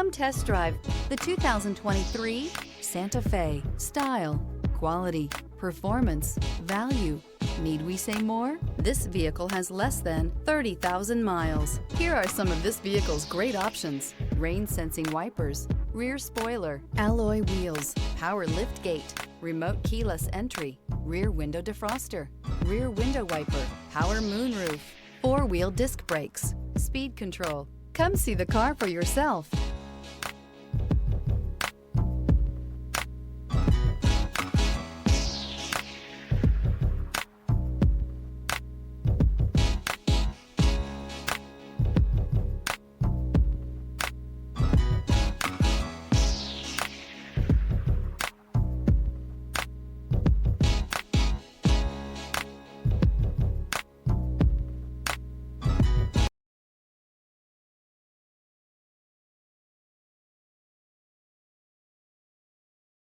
Come test drive the 2023 Santa Fe. Style, quality, performance, value. Need we say more? This vehicle has less than 30,000 miles. Here are some of this vehicle's great options: rain sensing wipers, rear spoiler, alloy wheels, power lift gate, remote keyless entry, rear window defroster, rear window wiper, power moonroof, four-wheel disc brakes, speed control. Come see the car for yourself.